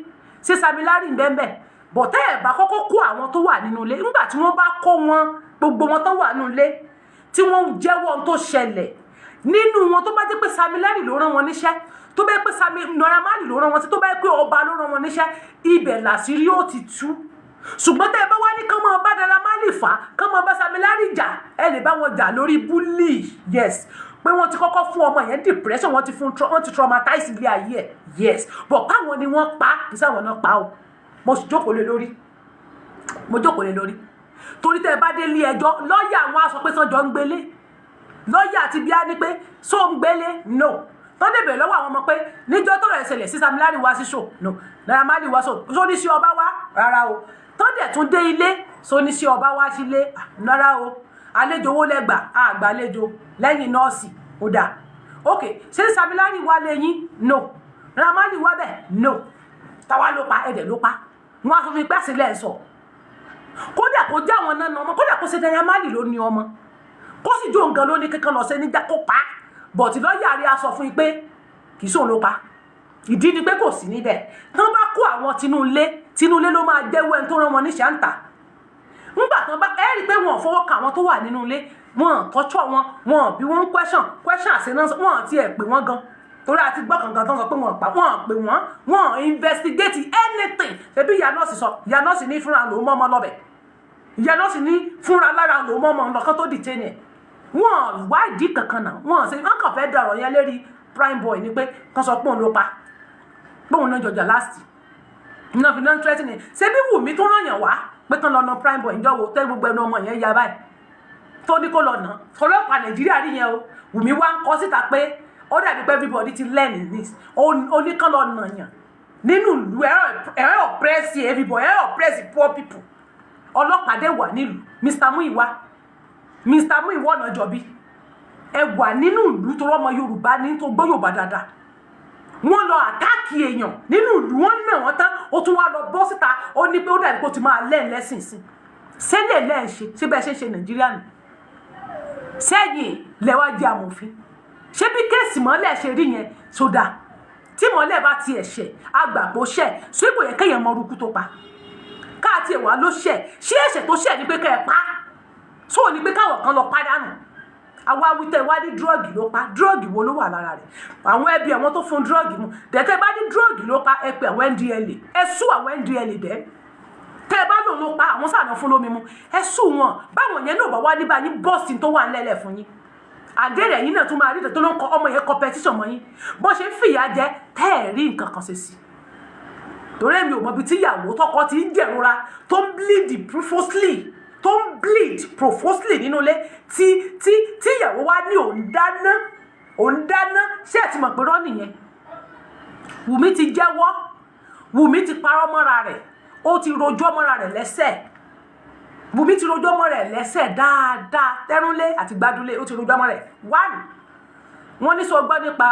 Speaker 1: ṣé Sam Larry ń bẹ ńbẹ̀, bọ̀tẹ́ ẹ̀ bá kọ́kọ́ kó àwọn tó wà nínú ilé, nígbà tí wọ́n bá kó wọn gbogbo wọn tó wà nínú ilé tí wọ́n jẹ́wọ́ ohun tó ṣẹlẹ̀ nínú wọn, tó bá jẹ́ pé Sam Larry ló rán wọn níṣẹ́, tó bá jẹ́ pé Naira Marley ló rán wọn sí, tó bá jẹ́ pé ọba ló rán wọn níṣẹ́, ibẹ̀ làṣírí ó ti tú. Ṣùgbọ́n tẹ́ ẹ bá wá ní kán máa bá Naira Marley fà, kán máa bá Sam Larry jà, ẹ lè bá wọn jà lórí bully, yes, pé wọ́n ti kọ́kọ́ fún ọmọ yẹn depression, wọ́n ti traumatize ilé ayé ẹ̀, yes, but káwọn ni wọ́n pa, kì í sáwọn náà pa o. Mo jókòó lé lórí, torí tẹ́ ẹ bá dé ilé ẹjọ́ lọ́ọ̀yà wọn á sọ pé sọ́jọ́ ń gbélé, lọ́ọ̀yà àti bíá ní pé só ń gbélé, no, tó dé bèrè lọ́wọ́ àwọn ọmọ pé níjọ́ tó rẹ̀ ṣẹlẹ̀ sí Sam Larry wá sí show, no, Naira Marley wá sọ ní sí ọba wá, rárá o, tó dẹ̀ tún dé ilé sọ ní sí ọba wá sílé, rárá o, àlejò owó lẹ́gbà àgbàlejò lẹ́yìn nọ́ọ̀sì, ó dà, ok, ṣé Sam Larry wá lẹ́yìn, no, Naira Marley wá bẹ̀, no, táwa ló pa ẹ̀dẹ̀ ló pa, wọn á sọ fún ipá sílẹ̀ sọ, kódà kó já wọn náà ọmọ, kódà kó ṣe Naira Marley ló ní ọmọ, kó sì jó nǹkan ló ní kankan lọ sí níjà kó pa, bọ̀tì lọ́ọ̀yà rí a sọ fún yín pé kì í sóun ló pa, ìdí ni pé kò sí níbẹ̀. Tán bá kó àwọn tinúlé ló máa jẹ́wọ́ ẹni tó rán wọn ní ṣáńtà. Ńgbà tán bá ẹ rí i pé wọn ò fọwọ́ ka àwọn tó wà nínú ilé, wọn tọ́jọ́ wọn bí wọ́n question àṣẹ náà, wọn ti ẹ̀ pè wọ́n gan, torí àti gbọ́ kankan tán sọ pé wọn pa wọn pè wọn investigate anything. Ṣebí ìyá nọ́ọ̀sì ní fúnra lòún mọ́ ọmọ lọ́bẹ̀, ìyá nọ́ọ̀sì ní fúnra lára lòún mọ́ ọmọ lọ́kàn tó detain ẹ̀, wọn wá ìdí kankan náà, wọn ṣe wọn kàn fẹ́ dọ̀rọ̀ yẹn lérí prime boy ni pé kán sọ pé òun ló pa, pé òun náà jọjà last náà fi náà ń threatening. Ṣebí Wùmí tó ràn yàn wá pé kán lọ na prime boy ìjọwọ́ tẹ́ gbogbo ẹnu ọmọ yẹn ya báyìí tó ní kó lọ nà, ọlọ́pàá Nàìjíríà rí yẹn o, Wùmí wá ń kọ síta pé ó dàbí pé everybody ti learn in this, oníkan lọ nà yàn nínú ìlú, ẹ̀rọ oppress everybody, ẹ̀rọ oppress poor people. Ọlọ́pàá dé wà nílùú, Mr. Muiwa ọ̀nà jọ̀bí, ẹ wà nínú ìlú tó rọ́mọ Yorùbá ní tó gbọ́ Yorùbá dáadáa, wọ́n lọ àtáàkì èèyàn nínú ìlú, wọ́n nà wọ́n tán, ó tún wá lọ bọ́ síta, ó ní pé ó dàbí pé ó ti máa lẹ́sìn sí sẹ́lẹ̀ lẹ́ẹ̀ṣe ṣé bẹ́ẹ̀ ṣe ń ṣe Nàìjíríà nù, sẹ́yìn lẹ́wà jẹ́ amòfin, ṣé bí kéèsì mọ́lẹ̀ ṣe rí yẹn sódà, tí mọ́lẹ̀ bá ti ẹ̀ṣẹ̀ àgbàpọ̀ ṣẹ̀ ṣé kò yẹ kéèyàn mọ orúkú tó pa, káàtì ẹ̀wà ló ṣẹ̀, ṣé ẹ̀ṣẹ̀ tó ṣẹ̀ ni pé kẹ́ ẹ pa, sóò ní pé káwọn kan lọ pàdánù, àwa awítẹ́ wá ní dúrọ́ọ̀gì ló pa, dúrọ́ọ̀gì wo ló wà lára rẹ̀, àwọn ẹbí àwọn tó fún dúrọ́ọ̀gì mu, dẹ̀tẹ́ bá ní dúrọ́ọ̀gì ló pa, ẹ pé àwọn NDLA, ẹ sú àwọn NDLA dẹ́, tẹ́ ẹ bá lò ló pa àwọn sànà fún lómi mu, ẹ sú wọn, báwọn yẹn náà bá wá níbà yín bọ́ọ̀sì tó wà ńlẹ̀lẹ̀ fún yín, àdéhùn yín náà tún máa rí ìtẹ̀ tó ló ń kọ ọmọ yẹn competition mọ́ yín, bó ṣe ń fìyà jẹ tẹ́ ẹ̀ rí nǹkan kan ṣe sí, torí èmi ò mọ ibi tí ìyàwó tọkọ ti ń jẹ̀rora tó ń bleed profusely nínú ilé tí ìyàwó wa ní òun dáná ṣé ẹ ti mọ̀ pé rọ́ nìyẹn. Wùmí ti jẹ́wọ́, Wùmí ti parọ́ mọ́ra rẹ̀, ó ti rojọ́ mọ́ra rẹ̀ lẹ́sẹ̀, Wùmí ti rojọ́ mọ́ra rẹ̀ lẹ́sẹ̀ dáadáa, tẹ́rúnlé àti gbádúlé ó ti rojọ́ mọ́ra rẹ̀. Wọ́n ní sọ gbọ́ nípa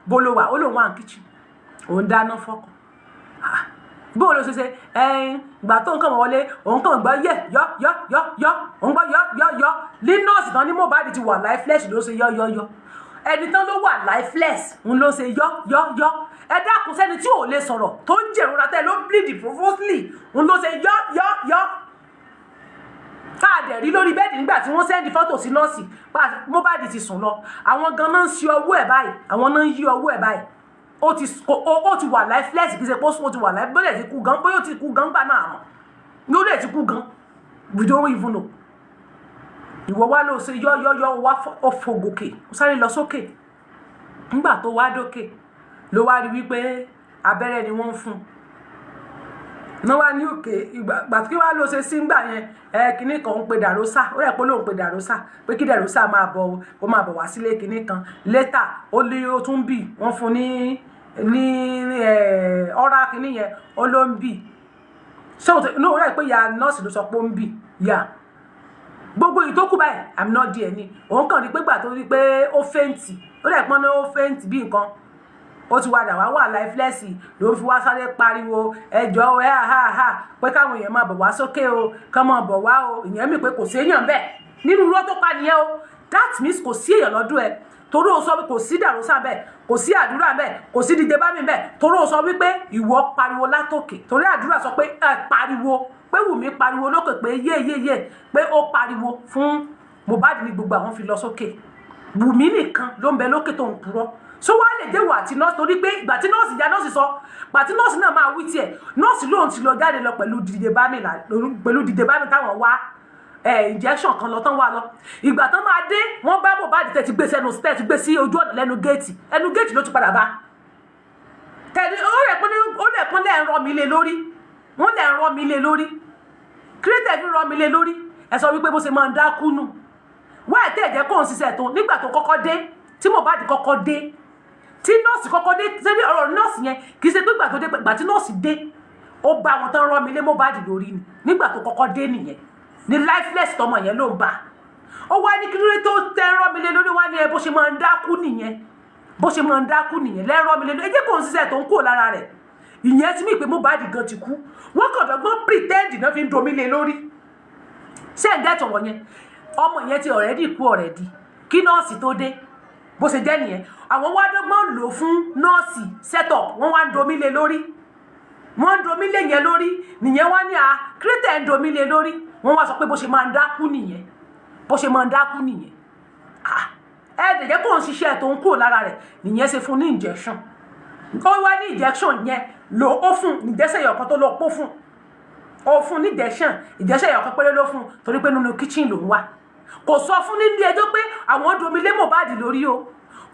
Speaker 1: Bolówà, ó lòun wà ní kitchen, òun dáná fọ́kọ. Bó ló ṣe ìgbà tó nǹkan wọlé òun kàn gbọ́ yọ òun gbọ́ yọ ní nọ́ọ̀sì tán ní Mohbad ti wà lifeless ló ṣe yọ ẹni tán ló wà lifeless òun ló ṣe yọ ẹ dákun sẹ́ni tí ò lè sọ̀rọ̀ tó ń jẹ̀rora tẹ́ ló bleed profusely òun ló ṣe yọ káàdẹ̀ rí lórí bẹ́ẹ̀dì nígbà tí wọ́n sẹ́ndì fọ́tò sí nọ́ọ̀sì Mohbad ti sùn lọ, àwọn gan náà ń ṣe ọwọ́ ẹ̀ báyìí, àwọn náà ń yí ọwọ́ ẹ̀ báyìí, ó ti wà lifeless, kì í ṣe pé ó ti wà lifeless, bóyá ti kú gan, bóyá ó ti kú gan gbà náà mọ̀, ló lè ti kú gan, we don't even know. Ìwọ wá ló ṣe yọ wá ó fò gòkè, ó sáré lọ sókè, nígbà tó wá dókè ló wá rí wípé abẹ́rẹ́ ni wọ́n ń fún náà wá ní òkè ìgbà tí wá ló ṣe sí ńgbà yẹn kinní kan ń pe Dàrósà, ó rẹ̀ pé lóun pe Dàrósà pé kí Dàrósà máa bọ̀ wá sílé kinní kan, létà ó lé ó tún bì, wọ́n fún ní ọ̀rá kinní yẹn ó ló ń bì, ṣé ó rẹ̀ pé ya nọ́ọ̀sì ló sọ pé ó ń bì, yà gbogbo ìtókù báyìí I'm not there ni òun kàn rí pé gbà tó rí pé ó fẹ́ǹtì ó dẹ̀ pọ́n ní ó fẹ́ǹtì bí nǹkan ó ti wàdà wà lifeless ló fi wá sáré pariwo ẹjọ́ ha pé káwọn èèyàn máa bọ̀ wá sókè o kán máa bọ̀ wá o ìyẹn mi pé kò sí èèyàn bẹ́ẹ̀ nínú irọ́ tó pa nìyẹn o that means kò sí èèyàn lọ́dún ẹ torí ó sọ pé kò sí dàrúsà bẹ́ẹ̀ kò sí àdúrà bẹ́ẹ̀ kò sí dídé bá mi bẹ́ẹ̀ torí ó sọ wípé ìwọ pariwo látòkè torí àdúrà sọ pé pariwo pé Wùmí pariwo lókè pé yé pé ó pariwo fún Mohbad ní gbogbo àwọn fi lọ sókè Wùmí nìkan ló ń bẹ lókè tó ń purọ́ so wá lè dé wà àti nọ́ọ̀sì torí pé ìgbà tí nọ́ọ̀sì já nọ́ọ̀sì sọ ìgbà tí nọ́ọ̀sì náà máa wí tiẹ̀ nọ́ọ̀sì lóun ti lọ jáde lọ pẹ̀lú dìde bámi táwọn wá injection kan lọ tán wá lọ ìgbà tán máa dé wọ́n bá Mohbad tẹ̀ ti gbé sẹ́nu tẹ̀ ti gbé sí ojú ọ̀nà lẹ́nu géètì ló ti padà bá tẹ̀lé ó lẹ̀ pọ́n lẹ́ ń rọ mi lé lórí wọ́n lẹ̀ ń rọ mi lé lórí kírẹ́tẹ̀ fi rọ mi lé lórí ẹ sọ wípé bó ṣe máa ń dákú nù wáyé tẹ̀ jẹ́ kóun ṣiṣẹ́ tó nígbà tó kọ́kọ́ dé tí Mohbad kọ́kọ́ dé tí nọ́ọ̀sì kọ́kọ́ dé sẹ́bí ọ̀rọ̀ nọ́ọ̀sì yẹn kì í ṣe pé gbà tó dé gbà tí nọ́ọ̀sì dé ó bá wọn tán rọ́ mi lé Mohbad lórí ni nígbà tó kọ́kọ́ dé nìyẹn ní lifeless tọmọ yẹn ló ń bá ó wá ní kílódé tó tẹ rọ́ mi lé lórí wá ní ẹ bó ṣe máa ń dákú nìyẹn lẹ́rọ́ mi lé lórí ẹ jẹ́ kó ń ṣiṣẹ́ tó ń kó lára rẹ̀ ìyẹn tí mi pé Mohbad gan ti kú wọ́n kàn dọ́gbọ́n pretend náà fi ń domi lé lórí ṣé ẹ̀ ń dẹ́tọ̀ wọ̀ yẹn ọmọ yẹn ti already kí nọ́ọ̀sì tó dé bó ṣe jẹ́ nìyẹn àwọn wá dọ́gbọ́n lò fún nọ́ọ̀sì setup wọ́n wá ń domi lé lórí wọ́n ń domi lé yẹn lórí nìyẹn wá ní kírẹ́tẹ̀ ń domi lé lórí wọ́n wá sọ pé bó ṣe máa ń dákú nìyẹn ẹ̀ẹ́dẹ̀jẹ́ kò ń ṣiṣẹ́ tó ń kúrò lára rẹ̀ nìyẹn ṣe fún ní injection ó wá ní injection yẹn lò ó fún ìjẹsẹ̀ ìyọ̀kan tó lọ pọ̀ fún ó fún ní injection ìjẹsẹ̀ ìyọ̀kan péré ló fún torí pé nínú kitchen ló ń wá kò sọ fún nílé ẹjọ́ pé àwọn domi lé Mohbad lórí o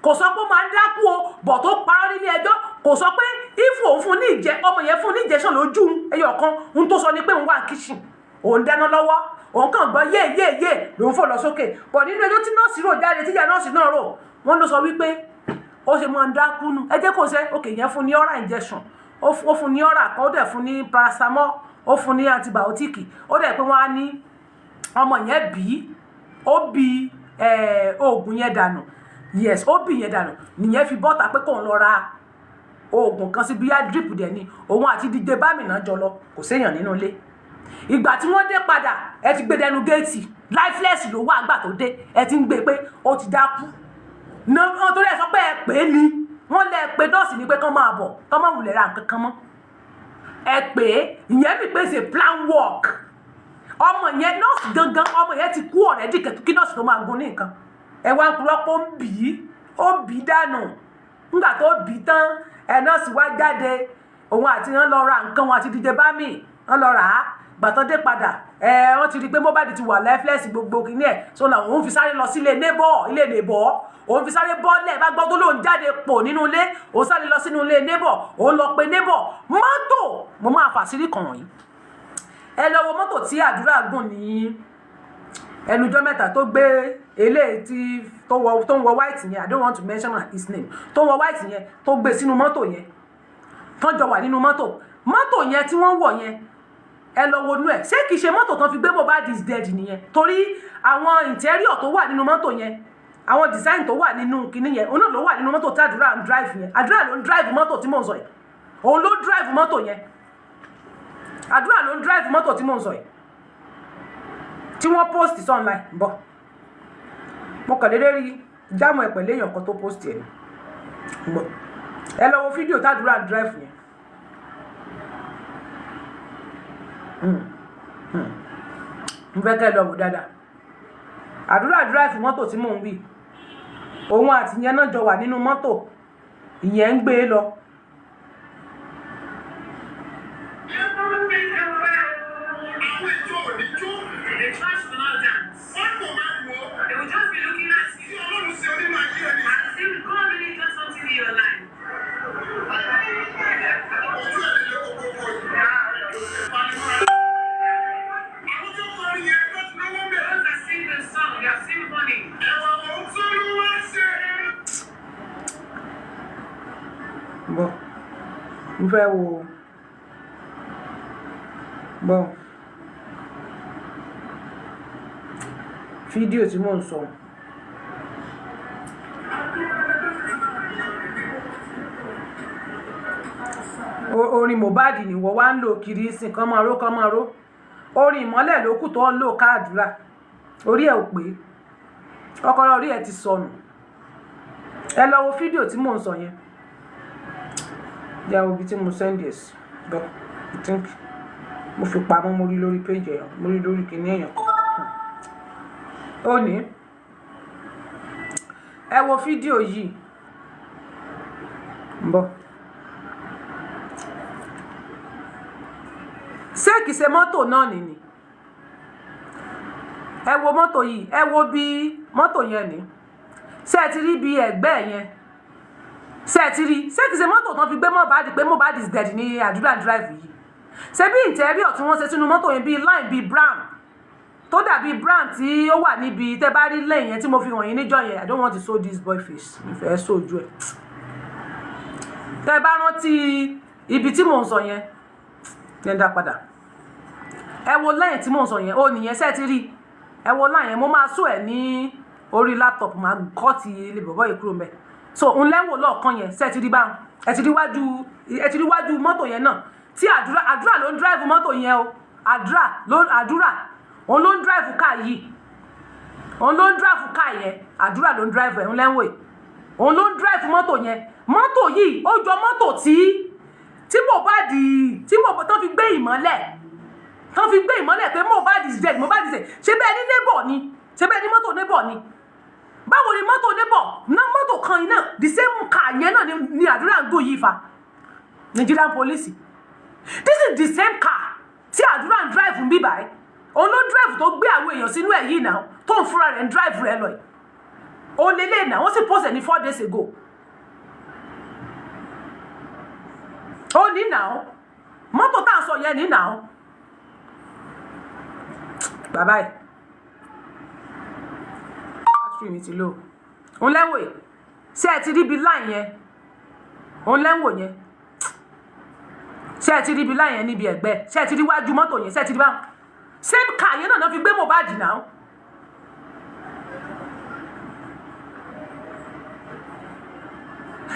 Speaker 1: kò sọ pé ó máa ń dákú o bọ̀ tó parọ́ nílé ẹjọ́ kò sọ pé if òun fún ní ọmọ yẹn fún ní injection lójú ẹyọ̀kan ohun tó sọ ni pé òun wà kitchen òun dáná lọ́wọ́ òun kàn gbọ́ yé lòun fò lọ sókè bọ̀ nínú ẹjọ́ tí nọ́ọ̀sì rò jáde tíjà nọ́ọ̀sì náà rò wọ́n ló sọ wípé ó ṣe máa ń dákú nù ẹ jẹ́ kó ṣe òkè yẹn fún ní oral injection ó fún ní oral kan ó dẹ̀ fún ní paracetamol ó fún ní antibiotic ó dẹ̀ pé wọ́n á ní ọmọ yẹn ó bí oògùn yẹn dànù yes ó bí yẹn dànù nìyẹn fi bọ́ta pé kóun lọ ra oògùn kan sí bíyà drip dẹ̀ ni òun àti dídé bámi náà jọ lọ kò séèyàn nínú ilé ìgbà tí wọ́n dé padà ẹ ti gbé dẹnu géètì lifeless ló wà àgbà tó dé ẹ ti ń gbé pé ó ti dákú náà torí ẹ sọ pé ẹ pè é ni wọ́n lẹ pé nọ́ọ̀sì ni pé kán máa bọ̀ kán máa wulẹ̀ ra nǹkan kan mọ́ ẹ pè é ìyẹn mi pé ṣe plan work ọmọ yẹn nọ́ọ̀sì gangan ọmọ yẹn ti kú already kí nọ́ọ̀sì tó máa gun ní nǹkan ẹ wá ń purọ́ pé ó bì í dànù nígbà tó bì í tán ẹ nọ́ọ̀sì wá jáde òun àti wọn lọ ra nǹkan wọn àti dídé bá mi wọn lọ rà á gbàtọ́ dé padà wọ́n ti rí pé Mohbad ti wà lifeless gbogbo kìíní ẹ̀ so náà òun fi sáré lọ sí ilé neighbor òun fi sáré bọ́ọ̀lẹ̀ bá gbọ́ tó lóun jáde pò nínú ilé òun sáré lọ sínú ilé neighbor òun lọ pe neighbor mọ́tò mo máa fàṣírí kan wọ̀nyí ẹ lọ wo mọ́tò tí àdúrà gùn ní ẹnujọ́ mẹ́ta tó gbé eléyìí tí tó ń wọ white yẹn I don't want to mention his name tó ń wọ white yẹn tó gbé sínú mọ́tò yẹn tán jọ wà nínú mọ́tò yẹn tí wọ́n wọ̀ yẹn ẹ lọ wo nú ẹ ṣé kìí ṣe mọ́tò tán fi gbé Mohbad is dead nìyẹn torí àwọn interior tó wà nínú mọ́tò yẹn àwọn design tó wà nínú kinní yẹn òun náà ló wà nínú mọ́tò tí àdúrà ń drive yẹn àdúrà ló ń drive mọ́tò tí mò ń sọ yìí òun ló drive mọ́tò yẹn àdúrà ló ń drive mọ́tò tí mò ń sọ yìí tí wọ́n post sí online bọ̀ mo kàn lè rí jámọ̀ ẹ̀ pẹ̀lú èèyàn kan tó post ẹ̀ bọ̀ ẹ lọ wo fídíò tí àdúrà ń drive yẹn n fẹ́ kẹ́ lọ wò dáadáa àdúrà drive mọ́tò tí mò ń wí òun àti yẹn náà jọ wà nínú mọ́tò ìyẹn ń gbé e lọ. Bom, mo fẹ́ wo bom fídíò tí mò ń sọ. Orin Mohbad ni wọ́n wá ń lò kiri sìn kán máa ró orin ìmọ́lẹ̀ ló kù tó ń lò káàdúrà orí ẹ̀ ò pé ọkọ̀rọ̀ orí ẹ̀ ti sọnù. Ẹ lọ wo fídíò tí mò ń sọ yẹn yàwó ibi tí mo send ẹ̀ sí but I think mo fi pamọ́ mo rí lórí page èèyàn mo rí lórí kìíní èèyàn ó ní ẹ wo fídíò yìí ń bọ̀. Ṣé kìí ṣe mọ́tò náà nìní ẹ wo mọ́tò yìí ẹ wo bí mọ́tò yẹn ní ṣé ẹ ti rí bí ẹ̀gbẹ́ yẹn ṣé ẹ ti rí ṣé kìí ṣe mọ́tò tán fi gbé Mohbad pé Mohbad is dead ní àdúrà drive yìí ṣé bí interior tí wọ́n ṣe sínú mọ́tò yẹn bí line bí brown tó dàbí brown tí ó wà níbi tẹ́ bá rí lẹ́yìn yẹn tí mo fi hàn yín níjọ́ yẹn I don't want to show this boy face ìfẹ́ sójú ẹ̀ tẹ́ bá rántí ibi tí mò ń sọ yẹn dá padà ẹ wo lẹ́yìn tí mò ń sọ yẹn ó nìyẹn ṣé ti rí ẹ wo láyìn mo máa sọ ẹ ní orí laptop máa kọ́ ti ilé bọ̀bọ̀ yìí kúrò mẹ́ so ń lẹ́wọ̀ lọ́ọ̀kan yẹn ṣé ti rí báwọn ẹ ti rí wájú mọ́tò yẹn náà tí àdúrà ló ń drive mọ́tò yẹn o àdúrà òun ló ń drive car yìí òun ló ń drive car yẹn àdúrà ló ń drive ẹ̀ ń lẹ́wọ̀ yìí òun ló ń drive mọ́tò yẹn mọ́tò yìí ó jọ mọ́tò tí Mohbad tán fi gbé ìmọ́lẹ̀ pé Mohbad is dead ṣé bẹ́ẹ̀ ní neighbor ni ṣé bẹ́ẹ̀ ní mọ́tò neighbor ni báwo ni mọ́tò neighbor ná mọ́tò kan iná the same car yẹn náà ni àdúrà ń gò yìí fa Nigerian police this is the same car tí àdúrà ń drive ń bí báyìí òun ló drive tó gbé àwọn èèyàn sínú ẹ̀ yìí náà tó ń fúnra rẹ̀ ń drive rẹ̀ lọ yìí ó lélẹ̀ náà wọ́n sì post ẹ̀ ní 4 days ago ó ní náà mọ́tò tá à ń sọ yẹn ní náà bàbá ẹ̀ battery mi ti lò òun lẹ́wọ̀ yìí ṣé ẹ ti rí ibi láì yẹn òun lẹ́wọ̀ yẹn ṣé ẹ ti rí ibi láì yẹn níbi ẹ̀gbẹ́ ṣé ẹ ti rí wájú mọ́tò yẹn ṣé ẹ ti rí báwọn same car yẹn náà fi gbé Mohbad náà